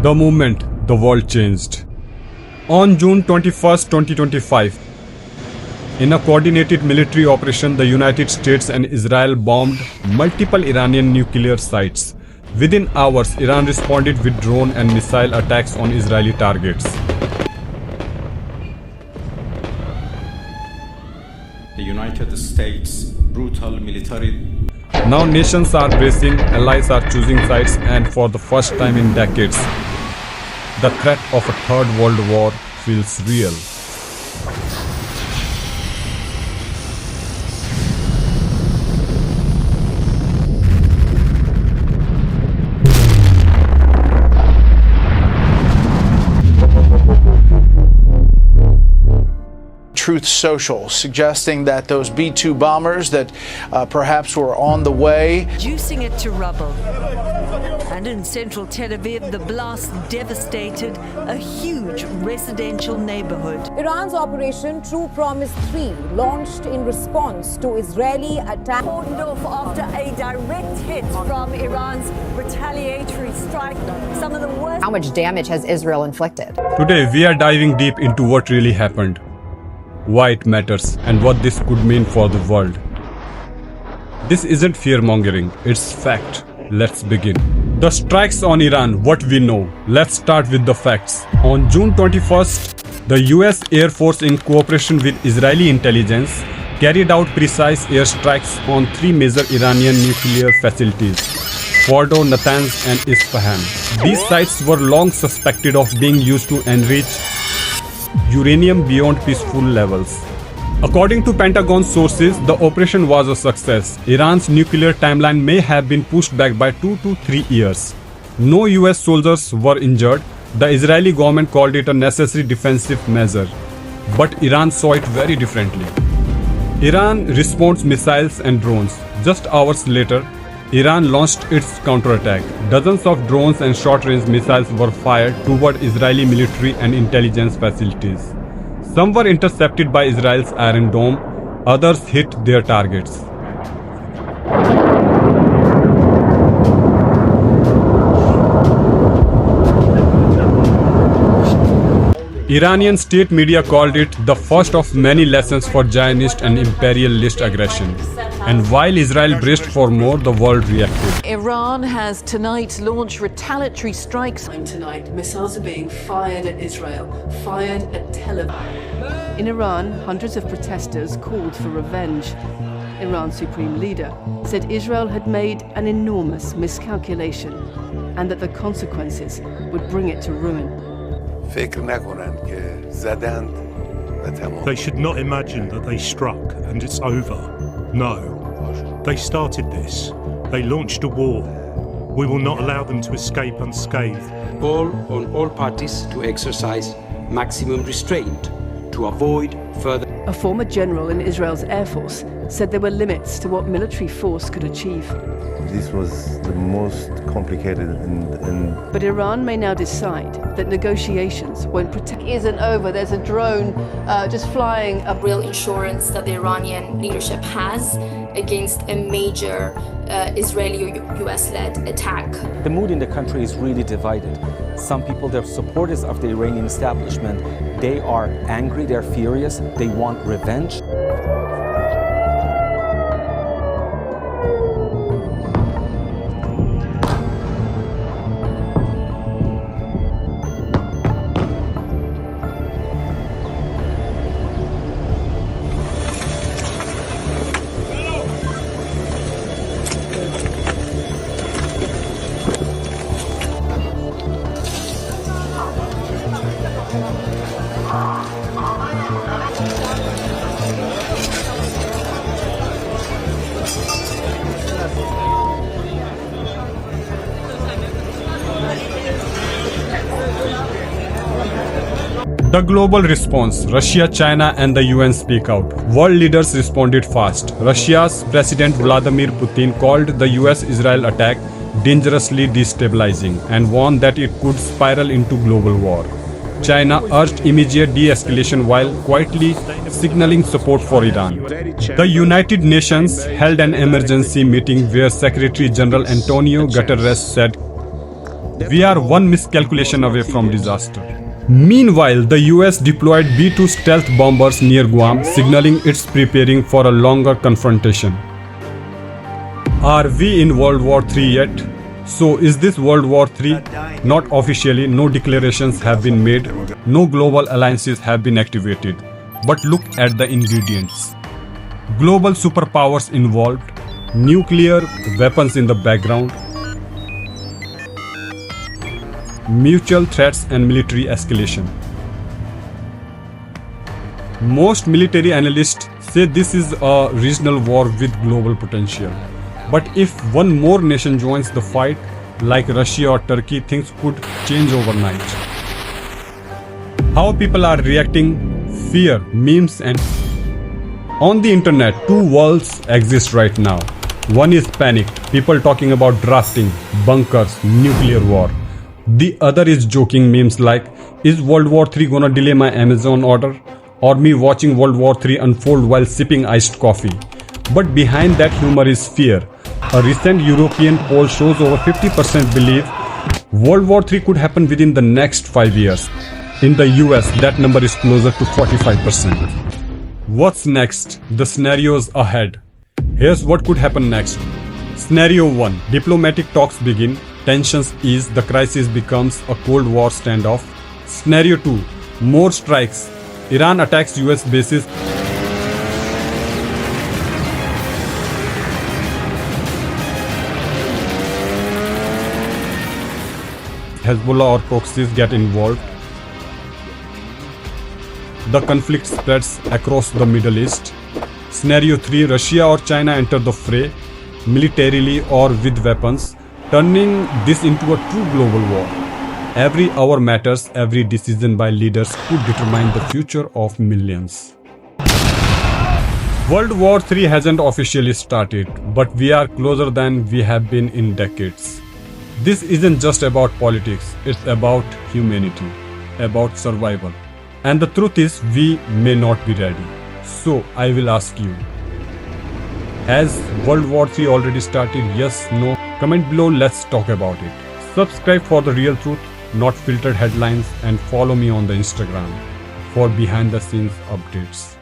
The moment the world changed. On June 21, 2025, in a coordinated military operation, the United States and Israel bombed multiple Iranian nuclear sites. Within hours, Iran responded with drone and missile attacks on Israeli targets. The United States' brutal military. Now nations are bracing, allies are choosing sides, and for the first time in decades, the threat of a third world war feels real. Truth Social, suggesting that those B-2 bombers that perhaps were on the way, reducing it to rubble. And in central Tel Aviv, the blast devastated a huge residential neighborhood. Iran's Operation True Promise 3, launched in response to Israeli attack, Cordoned off after a direct hit from Iran's retaliatory strike. Some of the worst. How much damage has Israel inflicted? Today, we are diving deep into what really happened, why it matters, and what this could mean for the world. This isn't fear-mongering, it's fact. Let's begin. The strikes on Iran, what we know. Let's start with the facts. On June 21st, the US Air Force, in cooperation with Israeli intelligence, carried out precise airstrikes on three major Iranian nuclear facilities: Fordo, Natanz, and Isfahan. These sites were long suspected of being used to enrich uranium beyond peaceful levels. According to Pentagon sources, the operation was a success. Iran's nuclear timeline may have been pushed back by 2 to 3 years. No US soldiers were injured. The Israeli government called it a necessary defensive measure. But Iran saw it very differently. Iran responds missiles and drones. Just hours later, Iran launched its counterattack. Dozens of drones and short-range missiles were fired toward Israeli military and intelligence facilities. Some were intercepted by Israel's Iron Dome, others hit their targets. Iranian state media called it the first of many lessons for Zionist and imperialist aggression. And while Israel braced for more, the world reacted. Iran has tonight launched retaliatory strikes. Tonight, missiles are being fired at Israel, fired at Tel Aviv. In Iran, hundreds of protesters called for revenge. Iran's supreme leader said Israel had made an enormous miscalculation and that the consequences would bring it to ruin. They should not imagine that they struck and it's over. No. They started this. They launched a war. We will not allow them to escape unscathed. Call on all parties to exercise maximum restraint to avoid further. A former general in Israel's Air Force said there were limits to what military force could achieve. This was the most complicated But Iran may now decide that negotiations won't protect. Isn't over. There's a drone just flying up. Real insurance that the Iranian leadership has against a major Israeli or US-led attack. The mood in the country is really divided. Some people, they're supporters of the Iranian establishment. They are angry, they're furious, they want revenge. The global response: Russia, China, and the UN speak out. World leaders responded fast. Russia's President Vladimir Putin called the US-Israel attack dangerously destabilizing and warned that it could spiral into global war. China urged immediate de-escalation while quietly signaling support for Iran. The United Nations held an emergency meeting where Secretary General Antonio Guterres said We are one miscalculation away from disaster. Meanwhile, the US deployed B-2 stealth bombers near Guam, signaling it's preparing for a longer confrontation. Are we in World War III yet? So is this World War III? Not officially, no declarations have been made, no global alliances have been activated. But look at the ingredients. Global superpowers involved, nuclear weapons in the background, mutual threats and military escalation. Most military analysts say this is a regional war with global potential. But if one more nation joins the fight, like Russia or Turkey, things could change overnight. How people are reacting? Fear, memes and... On the internet, two worlds exist right now. One is panicked, people talking about drafting, bunkers, nuclear war. The other is joking memes like, is World War III gonna delay my Amazon order? Or me watching World War III unfold while sipping iced coffee. But behind that humor is fear. A recent European poll shows over 50% believe World War III could happen within the next 5 years. In the US, that number is closer to 45%. What's next? The scenarios ahead. Here's what could happen next. Scenario 1. Diplomatic talks begin. Tensions ease. The crisis becomes a Cold War standoff. Scenario 2. More strikes. Iran attacks US bases. Hezbollah or proxies get involved. The conflict spreads across the Middle East. Scenario 3. Russia or China enter the fray, militarily or with weapons, turning this into a true global war. Every hour matters, every decision by leaders could determine the future of millions. World War III hasn't officially started, but we are closer than we have been in decades. This isn't just about politics, it's about humanity, about survival. And the truth is, we may not be ready. So, I will ask you, has World War III already started? Yes, no? Comment below, let's talk about it. Subscribe for the real truth, not filtered headlines, and follow me on the Instagram for behind the scenes updates.